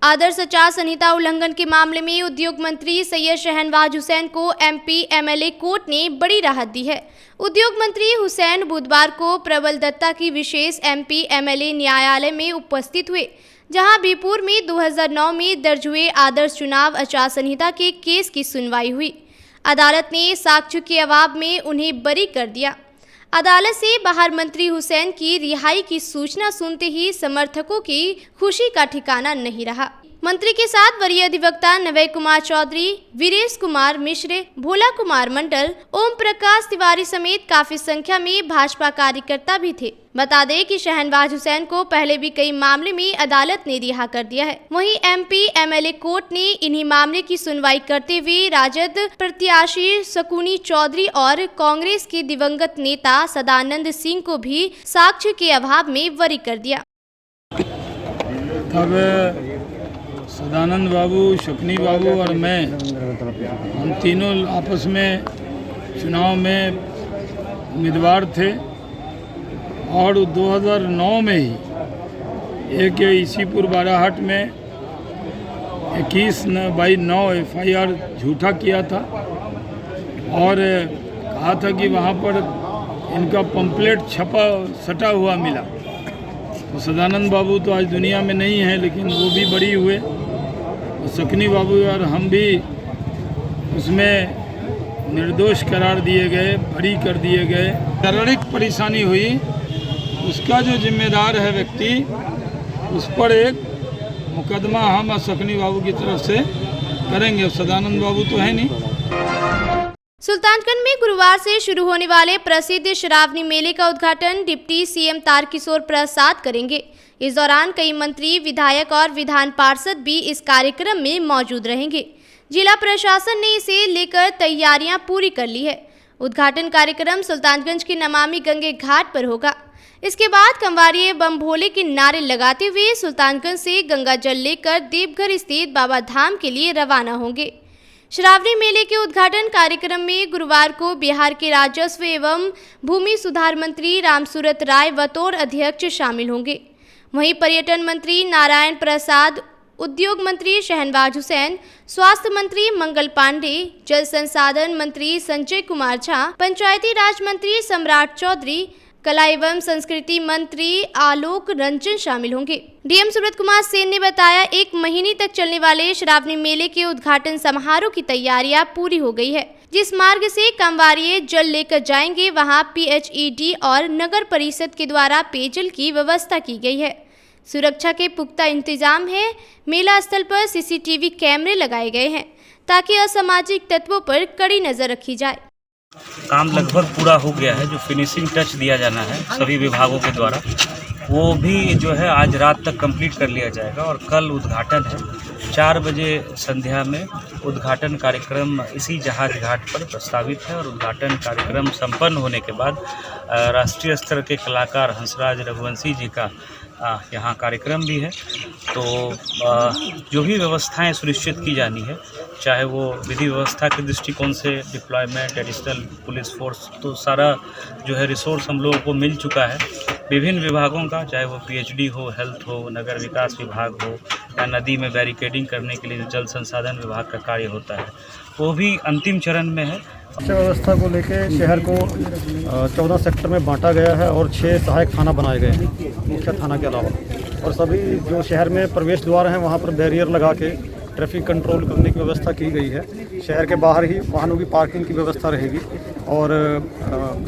आदर्श आचार संहिता उल्लंघन के मामले में उद्योग मंत्री सैयद शहनवाज हुसैन को एमपी एमएलए कोर्ट ने बड़ी राहत दी है। उद्योग मंत्री हुसैन बुधवार को प्रबल दत्ता की विशेष एमपी एमएलए न्यायालय में उपस्थित हुए, जहां बीरपुर में 2009 में दर्ज हुए आदर्श चुनाव आचार संहिता के केस की सुनवाई हुई। अदालत ने साक्ष्य के अभाव में उन्हें बरी कर दिया। अदालत से बाहर मंत्री हुसैन की रिहाई की सूचना सुनते ही समर्थकों की खुशी का ठिकाना नहीं रहा। मंत्री के साथ वरीय अधिवक्ता नवय कुमार चौधरी, वीरेश कुमार मिश्र, भोला कुमार मंडल, ओम प्रकाश तिवारी समेत काफी संख्या में भाजपा कार्यकर्ता भी थे। बता दें कि शहनवाज हुसैन को पहले भी कई मामले में अदालत ने रिहा कर दिया है। वहीं एमपी एमएलए कोर्ट ने इन्हीं मामले की सुनवाई करते हुए राजद प्रत्याशी शकुनी चौधरी और कांग्रेस के दिवंगत नेता सदानंद सिंह को भी साक्ष्य के अभाव में बरी कर दिया। सदानंद बाबू, शकुनी बाबू और मैं, हम तीनों आपस में चुनाव में उम्मीदवार थे और 2009 में ही एक इसीपुर बाराहाट में 21/9 FIR झूठा किया था और कहा था कि वहाँ पर इनका पंपलेट सटा हुआ मिला। तो सदानंद बाबू तो आज दुनिया में नहीं है, लेकिन वो भी बरी हुए और शकुनी बाबू और हम भी उसमें निर्दोष करार दिए गए, बरी कर दिए गए। शारीरिक परेशानी हुई, उसका जो जिम्मेदार है व्यक्ति, उस पर एक मुकदमा हम शकुनी बाबू की तरफ से करेंगे। सदानंद बाबू तो है नहीं। सुल्तानगंज में गुरुवार से शुरू होने वाले प्रसिद्ध श्रावणी मेले का उद्घाटन डिप्टी सीएम तारकिशोर प्रसाद करेंगे। इस दौरान कई मंत्री, विधायक और विधान पार्षद भी इस कार्यक्रम में मौजूद रहेंगे। जिला प्रशासन ने इसे लेकर तैयारियां पूरी कर ली है। उद्घाटन कार्यक्रम सुल्तानगंज के नमामि गंगे घाट पर होगा। इसके बाद कंवारिये बम भोले के नारे लगाते हुए सुल्तानगंज से गंगा जल लेकर देवघर स्थित बाबा धाम के लिए रवाना होंगे। श्रावणी मेले के उद्घाटन कार्यक्रम में गुरुवार को बिहार के राजस्व एवं भूमि सुधार मंत्री रामसूरत राय बतौर अध्यक्ष शामिल होंगे। वहीं पर्यटन मंत्री नारायण प्रसाद, उद्योग मंत्री शहनवाज हुसैन, स्वास्थ्य मंत्री मंगल पांडे, जल संसाधन मंत्री संजय कुमार झा, पंचायती राज मंत्री सम्राट चौधरी, कला एवं संस्कृति मंत्री आलोक रंजन शामिल होंगे। डीएम सुब्रत कुमार सेन ने बताया, 1 महीने तक चलने वाले श्रावणी मेले के उद्घाटन समारोह की तैयारियां पूरी हो गई है। जिस मार्ग से कांवारिये जल लेकर जाएंगे, वहां PHED और नगर परिषद के द्वारा पेयजल की व्यवस्था की गई है। सुरक्षा के पुख्ता इंतजाम है। मेला स्थल पर CCTV कैमरे लगाए गए हैं ताकि असामाजिक तत्वों पर कड़ी नजर रखी जाए। काम लगभग पूरा हो गया है। जो फिनिशिंग टच दिया जाना है सभी विभागों के द्वारा, वो भी जो है आज रात तक कंप्लीट कर लिया जाएगा और कल उद्घाटन है। 4 बजे संध्या में उद्घाटन कार्यक्रम इसी जहाज घाट पर प्रस्तावित है और उद्घाटन कार्यक्रम संपन्न होने के बाद राष्ट्रीय स्तर के कलाकार हंसराज रघुवंशी जी का यहाँ कार्यक्रम भी है। तो जो भी व्यवस्थाएं सुनिश्चित की जानी है, चाहे वो विधि व्यवस्था के दृष्टिकोण से डिप्लॉयमेंट, एडिशनल पुलिस फोर्स, तो सारा जो है रिसोर्स हम लोगों को मिल चुका है विभिन्न विभागों का, चाहे वो PHD हो, हेल्थ हो, नगर विकास विभाग हो या नदी में बैरिकेडिंग करने के लिए जो जल संसाधन विभाग का कार्य होता है, वो भी अंतिम चरण में है। शिक्षा व्यवस्था को लेकर शहर को 14 सेक्टर में बांटा गया है और 6 सहायक थाना बनाए गए हैं मुख्य थाना के अलावा, और सभी जो शहर में प्रवेश द्वार हैं वहाँ पर बैरियर लगा के ट्रैफिक कंट्रोल करने की व्यवस्था की गई है। शहर के बाहर ही वाहनों की पार्किंग की व्यवस्था रहेगी और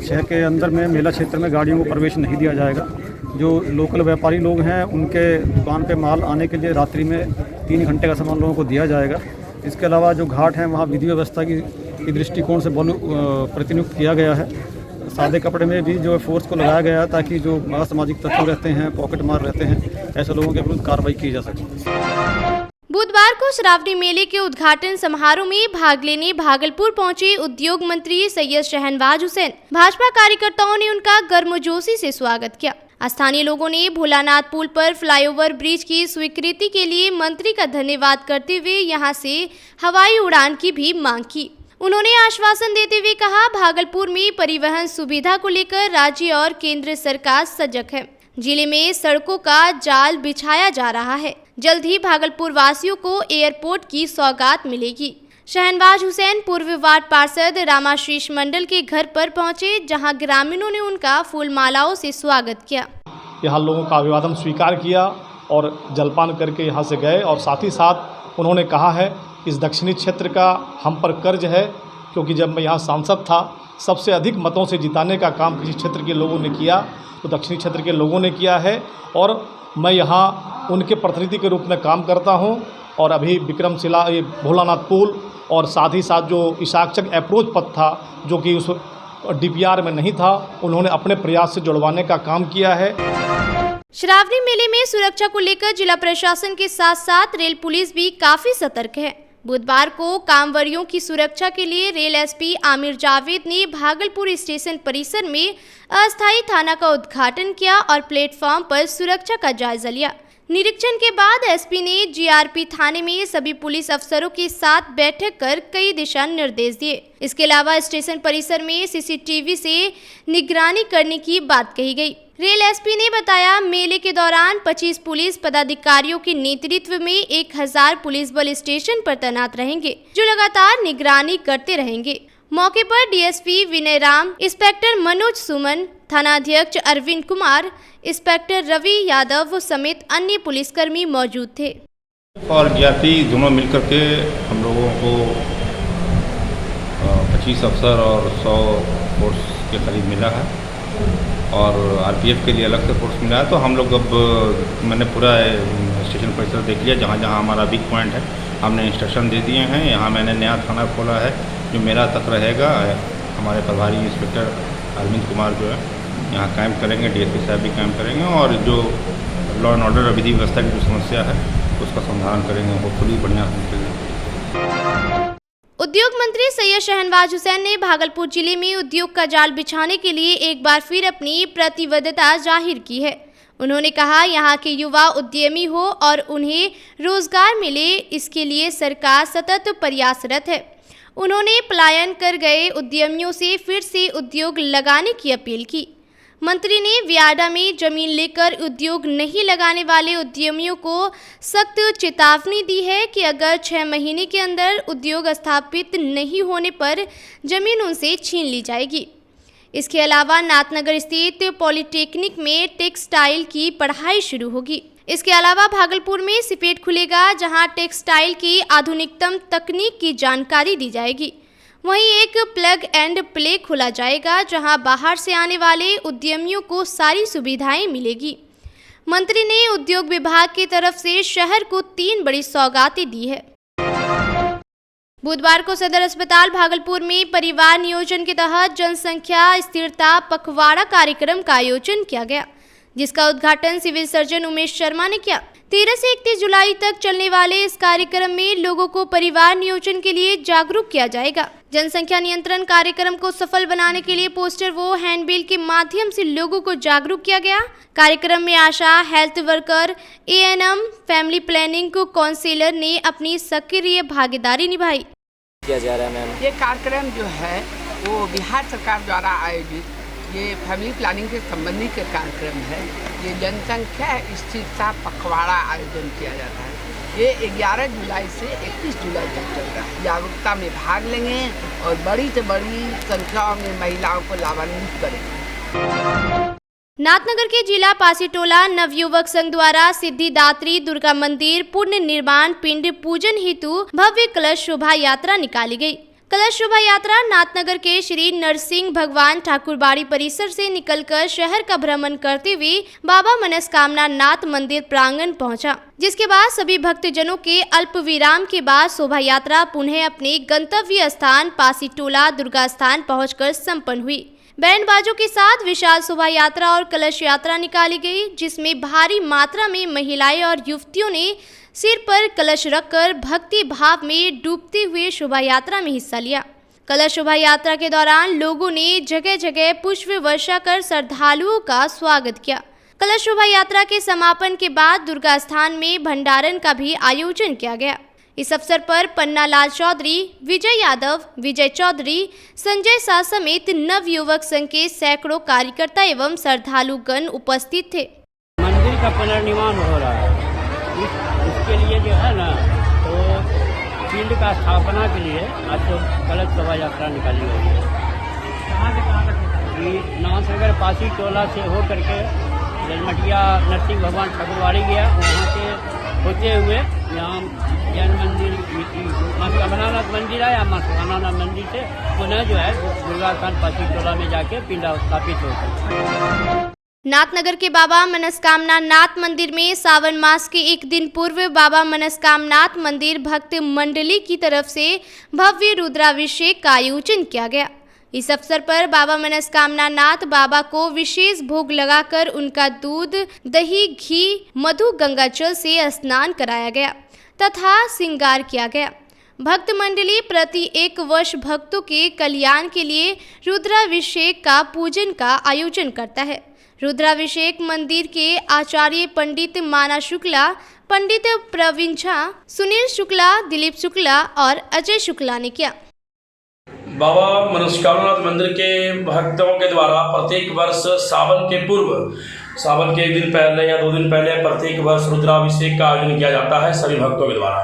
शहर के अंदर में मेला क्षेत्र में गाड़ियों को प्रवेश नहीं दिया जाएगा। जो लोकल व्यापारी लोग हैं उनके दुकान पे माल आने के लिए रात्रि में 3 घंटे का समय लोगों को दिया जाएगा। इसके अलावा जो घाट हैं वहाँ विधि व्यवस्था की दृष्टिकोण से प्रतिनियुक्त किया गया है। सादे कपड़े में भी जो फोर्स को लगाया गया है ताकि जो असामाजिक तत्व रहते हैं, पॉकेट मार रहते हैं, ऐसे लोगों के विरुद्ध कार्रवाई की जा सके। बुधवार को श्रावणी मेले के उद्घाटन समारोह में भाग लेने भागलपुर पहुंचे उद्योग मंत्री सैयद शहनवाज हुसैन। भाजपा कार्यकर्ताओं ने उनका गर्मजोशी से स्वागत किया। स्थानीय लोगों ने भोलानाथ पुल पर फ्लाईओवर ब्रिज की स्वीकृति के लिए मंत्री का धन्यवाद करते हुए यहां से हवाई उड़ान की भी मांग की। उन्होंने आश्वासन देते हुए कहा, भागलपुर में परिवहन सुविधा को लेकर राज्य और केंद्र सरकार सजग है। जिले में सड़कों का जाल बिछाया जा रहा है। जल्द ही भागलपुर वासियों को एयरपोर्ट की सौगात मिलेगी। शहनवाज हुसैन पूर्व वार्ड पार्षद रामाशीष मंडल के घर पर पहुंचे, जहां ग्रामीणों ने उनका फूल मालाओं से स्वागत किया। यहाँ लोगों का अभिवादन स्वीकार किया और जलपान करके यहाँ से गए। और साथ ही साथ उन्होंने कहा है इस दक्षिणी क्षेत्र का हम पर कर्ज है, क्योंकि जब मैं यहाँ सांसद था सबसे अधिक मतों से जिताने का काम किसी क्षेत्र के लोगों ने किया तो दक्षिणी क्षेत्र के लोगों ने किया है। और मैं यहाँ उनके प्रतिनिधि के रूप में काम करता हूँ। और अभी विक्रमशिला ये भोलानाथ पुल और साथ ही साथ जो इसाकचक अप्रोच पथ था जो कि उस DPR में नहीं था, उन्होंने अपने प्रयास से जुड़वाने का काम किया है। श्रावणी मेले में सुरक्षा को लेकर जिला प्रशासन के साथ साथ रेल पुलिस भी काफी सतर्क है। बुधवार को कांवरियों की सुरक्षा के लिए रेल SP आमिर जावेद ने भागलपुर स्टेशन परिसर में अस्थायी थाना का उद्घाटन किया और प्लेटफॉर्म पर सुरक्षा का जायजा लिया। निरीक्षण के बाद SP ने GRP थाने में सभी पुलिस अफसरों के साथ बैठक कर कई दिशा निर्देश दिए। इसके अलावा स्टेशन परिसर में CCTV से निगरानी करने की बात कही गई। रेल SP ने बताया मेले के दौरान 25 पुलिस पदाधिकारियों के नेतृत्व में 1000 पुलिस बल स्टेशन पर तैनात रहेंगे, जो लगातार निगरानी करते रहेंगे। मौके पर DSP विनय राम, इंस्पेक्टर मनोज सुमन, थानाध्यक्ष अरविंद कुमार, इंस्पेक्टर रवि यादव समेत अन्य पुलिसकर्मी मौजूद थे। और GRP दोनों मिलकर के हम लोगों को 25 अफसर और 100 फोर्स के करीब मिला है और RPF के लिए अलग से फोर्स मिला है। तो हम लोग अब मैंने पूरा स्टेशन परिसर देख लिया, जहाँ जहाँ हमारा वीक पॉइंट है हमने इंस्ट्रक्शन दे दिए हैं। यहाँ मैंने नया थाना खोला है जो मेरा तक रहेगा। हमारे प्रभारी इंस्पेक्टर अरविंद कुमार जो है यहाँ कायम करेंगे, DSP साहब भी कायम करेंगे और जो लॉ एंड ऑर्डर विधि व्यवस्था की जो समस्या है उसका समाधान करेंगे। होपफुली बढ़िया उद्योग मंत्री सैयद शहनवाज हुसैन ने भागलपुर जिले में उद्योग का जाल बिछाने के लिए एक बार फिर अपनी प्रतिबद्धता जाहिर की है। उन्होंने कहा यहाँ के युवा उद्यमी हो और उन्हें रोजगार मिले, इसके लिए सरकार सतत प्रयासरत है। उन्होंने पलायन कर गए उद्यमियों से फिर से उद्योग लगाने की अपील की। मंत्री ने वियाडा में जमीन लेकर उद्योग नहीं लगाने वाले उद्यमियों को सख्त चेतावनी दी है कि अगर 6 महीने के अंदर उद्योग स्थापित नहीं होने पर जमीन उनसे छीन ली जाएगी। इसके अलावा नाथनगर स्थित पॉलिटेक्निक में टेक्सटाइल की पढ़ाई शुरू होगी। इसके अलावा भागलपुर में सिपेट खुलेगा, जहां टेक्सटाइल की आधुनिकतम तकनीक की जानकारी दी जाएगी। वहीं एक प्लग एंड प्ले खोला जाएगा, जहां बाहर से आने वाले उद्यमियों को सारी सुविधाएं मिलेगी। मंत्री ने उद्योग विभाग की तरफ से शहर को 3 बड़ी सौगातें दी है। बुधवार को सदर अस्पताल भागलपुर में परिवार नियोजन के तहत जनसंख्या स्थिरता पखवाड़ा कार्यक्रम का आयोजन किया गया, जिसका उद्घाटन सिविल सर्जन उमेश शर्मा ने किया। 13 से 31 जुलाई तक चलने वाले इस कार्यक्रम में लोगों को परिवार नियोजन के लिए जागरूक किया जाएगा। जनसंख्या नियंत्रण कार्यक्रम को सफल बनाने के लिए पोस्टर व हैंडबिल के माध्यम से लोगों को जागरूक किया गया। कार्यक्रम में ASHA, health worker, ANM, family planning को काउंसलर ने अपनी सक्रिय भागीदारी निभाई। किया जा रहा है मैम, ये कार्यक्रम जो है वो बिहार सरकार द्वारा आयोजित ये फैमिली प्लानिंग से संबंधित कार्यक्रम है। ये जनसंख्या स्थिरता पखवाड़ा आयोजन किया जाता है। ये 11 जुलाई से 31 जुलाई तक चल रहा है। जागरूकता में भाग लेंगे और बड़ी से बड़ी संख्या में महिलाओं को लाभान्वित करेंगे। नाथनगर के जिला पासीटोला नवयुवक संघ द्वारा सिद्धिदात्री दुर्गा मंदिर पुनर्निर्माण पिंड पूजन हेतु भव्य कलश शोभा यात्रा निकाली गई। कलश शोभा यात्रा नाथनगर के श्री नरसिंह भगवान ठाकुरबाड़ी परिसर से निकलकर शहर का भ्रमण करते हुए बाबा मनस्कामना नाथ मंदिर प्रांगण पहुंचा, जिसके बाद सभी भक्तजनों के अल्प विराम के बाद शोभा यात्रा पुनः अपने गंतव्य स्थान पासीटोला दुर्गा स्थान पहुंचकर संपन्न हुई। बैंड बाजों के साथ विशाल शोभा यात्रा और कलश यात्रा निकाली गई, जिसमें भारी मात्रा में महिलाएं और युवतियों ने सिर पर कलश रखकर भक्ति भाव में डूबते हुए शोभा यात्रा में हिस्सा लिया। कलश शोभा यात्रा के दौरान लोगों ने जगह जगह पुष्प वर्षा कर श्रद्धालुओं का स्वागत किया। कलश शोभा यात्रा के समापन के बाद दुर्गा स्थान में भंडारण का भी आयोजन किया गया। इस अवसर पर पन्ना लाल चौधरी, विजय यादव, विजय चौधरी, संजय शाह समेत नवयुवक संघ के सैकड़ों कार्यकर्ता एवं श्रद्धालुगण उपस्थित थे। मंदिर का पुनर्निर्माण हो रहा है। इसके लिए जो है ना, तो फील्ड का स्थापना के लिए आज तो कलश शोभा यात्रा निकाली गई है। कहाँ से कहाँ तक? नामसागर पासी टोला से हो करके जलमटिया नरसिंह भगवान ठाकुरवाड़ी गया, वहाँ से होते हुए यहाँ जैन मंदिर मास्कामनानाथ मंदिर है, या मास्कामनानाथ मंदिर से पुनः जो है दुर्गा स्थान पासी टोला में जाके पिंड स्थापित होता है। नाथनगर के बाबा मनस्कामना नाथ मंदिर में सावन मास के एक दिन पूर्व बाबा मनस्कामनाथ मंदिर भक्त मंडली की तरफ से भव्य रुद्राभिषेक का आयोजन किया गया। इस अवसर पर बाबा मनस्कामना नाथ बाबा को विशेष भोग लगाकर उनका दूध, दही, घी, मधु, गंगा जल से स्नान कराया गया तथा श्रृंगार किया गया। भक्त मंडली प्रति 1 वर्ष भक्तों के कल्याण के लिए रुद्राभिषेक का पूजन का आयोजन करता है। रुद्राभिषेक मंदिर के आचार्य पंडित माना शुक्ला, पंडित प्रवीण झा, सुनील शुक्ला, दिलीप शुक्ला और अजय शुक्ला ने किया। बाबा मनस्कामनाथ मंदिर के भक्तों के द्वारा प्रत्येक वर्ष सावन के पूर्व, सावन के 1 दिन पहले या 2 दिन पहले प्रत्येक वर्ष रुद्राभिषेक का आयोजन किया जाता है सभी भक्तों के द्वारा,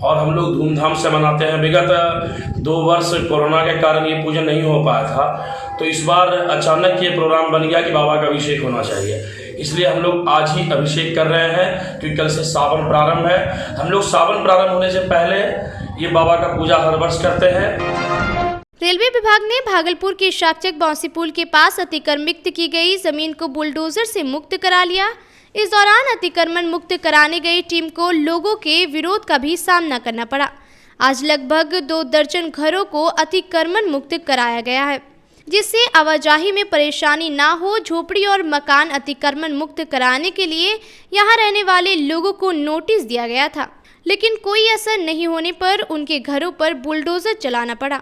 और हम लोग धूमधाम से मनाते हैं। विगत 2 वर्ष कोरोना के कारण ये पूजन नहीं हो पाया था, तो इस बार अचानक ये प्रोग्राम बन गया कि बाबा का अभिषेक होना चाहिए, इसलिए हम लोग आज ही अभिषेक कर रहे हैं, क्योंकि कल से सावन प्रारंभ है। हम लोग सावन प्रारंभ होने से पहले ये बाबा का पूजा हर वर्ष करते हैं। रेलवे विभाग ने भागलपुर के शाकचक बांसी पुल के पास अतिक्रमित की गई जमीन को बुलडोजर से मुक्त करा लिया। इस दौरान अतिक्रमण मुक्त कराने गई टीम को लोगों के विरोध का भी सामना करना पड़ा। आज लगभग 2 दर्जन घरों को अतिक्रमण मुक्त कराया गया है, जिससे आवाजाही में परेशानी ना हो। झोपड़ी और मकान अतिक्रमण मुक्त कराने के लिए यहां रहने वाले लोगों को नोटिस दिया गया था, लेकिन कोई असर नहीं होने पर उनके घरों पर बुलडोजर चलाना पड़ा।